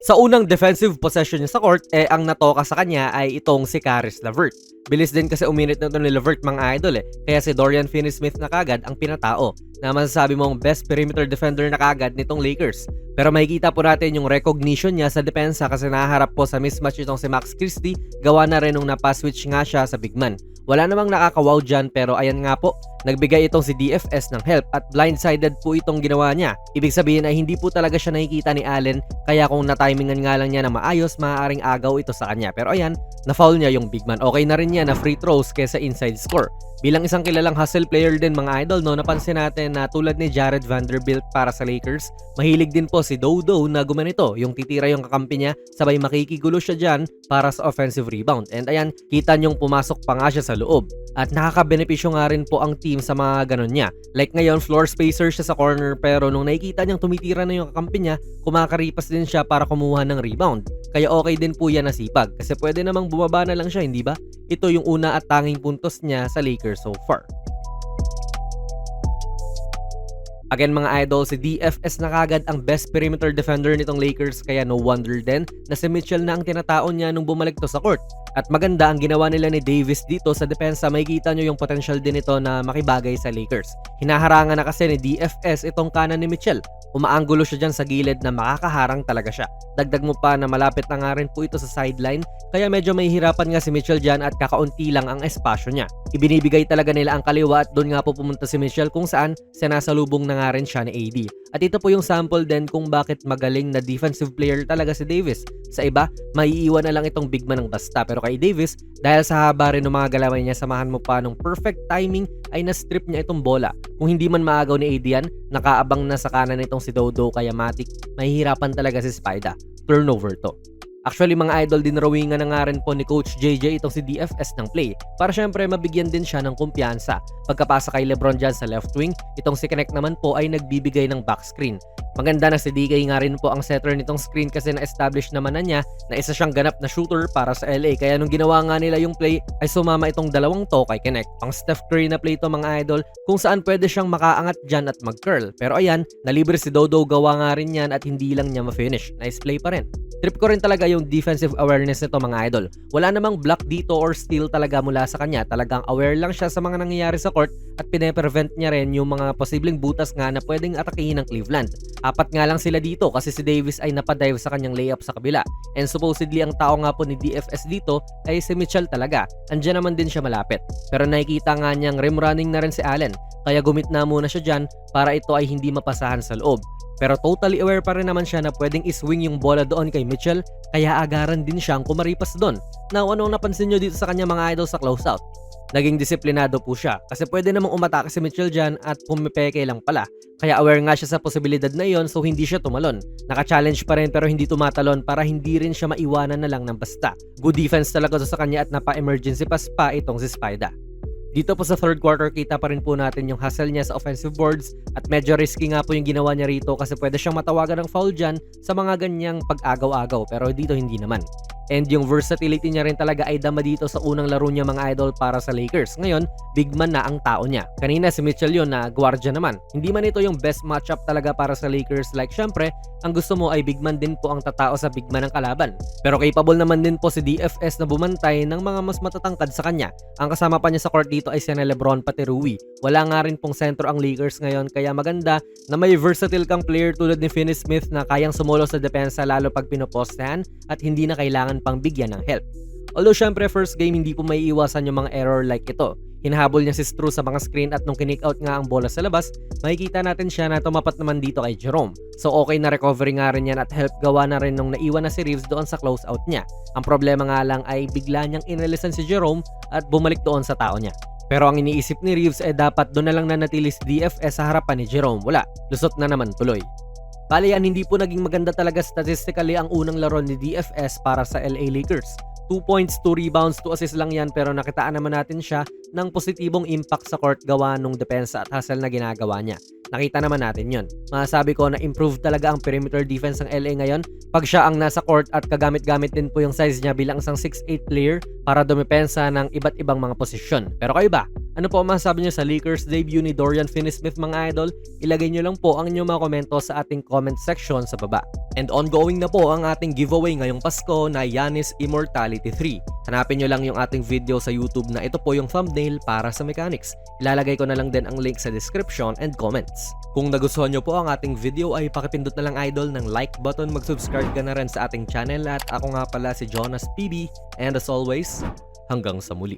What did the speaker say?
Sa unang defensive possession niya sa court, ang natoka sa kanya ay itong si Caris LeVert. Bilis din kasi uminit na ito ni LeVert mga idol kaya si Dorian Finney-Smith na kagad ang pinatao na masasabi mong best perimeter defender na kagad nitong Lakers. Pero makikita po natin yung recognition niya sa depensa kasi naharap po sa mismatch itong si Max Christie, gawa na rin nung napa-switch nga siya sa big man. Wala namang nakakawaw dyan pero ayan nga po, nagbigay itong si DFS ng help at blindsided po itong ginawa niya. Ibig sabihin ay hindi po talaga siya nakikita ni Allen kaya kung na-timingan nga lang niya na maayos, maaaring agaw ito sa kanya. Pero ayan, na-foul niya yung big man. Okay na rin niya na free throws kesa inside score. Bilang isang kilalang hustle player din mga idol, no, napansin natin na tulad ni Jared Vanderbilt para sa Lakers, mahilig din po si Dodo na gumanito, yung titira yung kakampi niya, sabay makikigulo siya dyan para sa offensive rebound. And ayan, kita niyong pumasok pa nga siya sa loob. At nakakabenepisyo nga rin po ang team sa mga ganun niya. Like ngayon, floor spacer siya sa corner pero nung nakikita niyang tumitira na yung kakampi niya, kumakaripas din siya para kumuha ng rebound. Kaya okay din po yan na sipag kasi pwede namang bumaba na lang siya, hindi ba? Ito yung una at tanging puntos niya sa Lakers so far. Again mga idol, si DFS na kagad ang best perimeter defender nitong Lakers kaya no wonder din na si Mitchell na ang tinataon niya nung bumalik to sa court. At maganda ang ginawa nila ni Davis dito sa depensa, makikita nyo yung potential din ito na makibagay sa Lakers. Hinaharangan na kasi ni DFS itong kanan ni Mitchell. Umaanggulo siya dyan sa gilid na makakaharang talaga siya. Dagdag mo pa na malapit na nga rin po ito sa sideline kaya medyo may hirapan nga si Mitchell dyan at kakaunti lang ang espasyo niya. Ibinibigay talaga nila ang kaliwa at doon nga po pumunta si Mitchell kung saan sinasalubong na nga rin siya ni AD. At ito po yung sample din kung bakit magaling na defensive player talaga si Davis. Sa iba, maiiwan na lang itong big man ng basta pero kay Davis, dahil sa haba rin ng mga galaway niya, samahan mo pa nung perfect timing ay na-strip niya itong bola. Kung hindi man maagaw ni AD yan, nakaabang na sa kanan itong si Dodo kaya matik, mahihirapan talaga si Spida. Turnover to. Actually mga idol, dinrawingan na nga rin po ni Coach JJ itong si DFS ng play para syempre mabigyan din siya ng kumpiyansa. Pagkapasa kay Lebron dyan sa left wing, itong si Connect naman po ay nagbibigay ng back screen. Maganda na si DK nga rin po ang setter nitong screen kasi na-establish naman na niya na isa siyang ganap na shooter para sa LA. Kaya nung ginawa nga nila yung play ay sumama itong dalawang to kay Connect. Pang Steph Curry na play to mga idol kung saan pwede siyang makaangat dyan at mag-curl. Pero ayan, nalibre si Dodo, gawa nga rin yan at hindi lang niya ma-finish. Nice play pa rin. Trip ko rin talaga yung defensive awareness nito mga idol. Wala namang block dito or steal talaga mula sa kanya. Talagang aware lang siya sa mga nangyayari sa court at pine-prevent niya rin yung mga posibleng butas nga na pwedeng atakihin ng Cleveland. Apat nga lang sila dito kasi si Davis ay napadive sa kanyang layup sa kabila. And supposedly ang tao nga po ni DFS dito ay si Mitchell talaga. Andiyan naman din siya malapit. Pero nakikita nga niyang rim running na rin si Allen. Kaya gumit na muna siya dyan para ito ay hindi mapasahan sa loob. Pero totally aware pa rin naman siya na pwedeng iswing yung bola doon kay Mitchell kaya agaran din siyang kumaripas doon. Now, ano ang napansin nyo dito sa kanya mga idol sa closeout? Naging disiplinado po siya kasi pwede namang umatake si Mitchell dyan at pumipeke lang pala. Kaya aware nga siya sa posibilidad na iyon so hindi siya tumalon. Naka-challenge pa rin pero hindi tumatalon para hindi rin siya maiwanan na lang ng basta. Good defense talaga sa kanya at napa-emergency pass pa itong si Spida. Dito po sa third quarter, kita pa rin po natin yung hustle niya sa offensive boards at medyo risky nga po yung ginawa niya rito kasi pwede siyang matawagan ng foul dyan sa mga ganyang pag-agaw-agaw pero dito hindi naman. And yung versatility niya rin talaga ay dama dito sa unang laro niya mga idol para sa Lakers. Ngayon, big man na ang tao niya. Kanina si Mitchell yun na gwardiya naman. Hindi man ito yung best matchup talaga para sa Lakers. Like syempre, ang gusto mo ay big man din po ang tatao sa big man ng kalaban. Pero capable naman din po si DFS na bumantay ng mga mas matatangkad sa kanya. Ang kasama pa niya sa court dito ay sina Lebron pati Rui. Wala nga rin pong sentro ang Lakers ngayon kaya maganda na may versatile kang player tulad ni Finney-Smith na kayang sumolo sa depensa lalo pag pinopostahan at hindi na kailangan pang bigyan ng help. Although syempre first game hindi po may iwasan yung mga error like ito. Hinahabol niya si Stru sa mga screen at nung kinik out nga ang bola sa labas, makikita natin siya na tumapat naman dito kay Jerome. So okay na recovery nga rin yan at help gawa na rin nung naiwan na si Reeves doon sa close out niya. Ang problema nga lang ay bigla niyang inalisan si Jerome at bumalik doon sa tao niya. Pero ang iniisip ni Reeves ay dapat doon na lang nanatili si DFS sa harapan ni Jerome. Wala, lusot na naman tuloy. Bali yan, hindi po naging maganda talaga statistically ang unang laro ni DFS para sa LA Lakers. 2 points, 2 rebounds, 2 assists lang yan pero nakitaan naman natin siya ng positibong impact sa court gawa nung depensa at hustle na ginagawa niya. Nakita naman natin yon. Masasabi ko na improve talaga ang perimeter defense ng LA ngayon pag siya ang nasa court at kagamit-gamit din po yung size niya bilang isang 6'8 player para dumepensa ng iba't ibang mga posisyon. Pero kayo ba? Ano po ang masasabi niyo sa Lakers debut ni Dorian Finney-Smith mga idol? Ilagay niyo lang po ang inyong mga komento sa ating comment section sa baba. And ongoing na po ang ating giveaway ngayong Pasko na Giannis Immortality 3. Hanapin niyo lang yung ating video sa YouTube na ito po yung thumbnail para sa mechanics. Ilalagay ko na lang din ang link sa description and comments. Kung nagustuhan niyo po ang ating video ay pakipindot na lang idol ng like button, mag-subscribe ka na rin sa ating channel at ako nga pala si Jonas PB and as always, hanggang sa muli.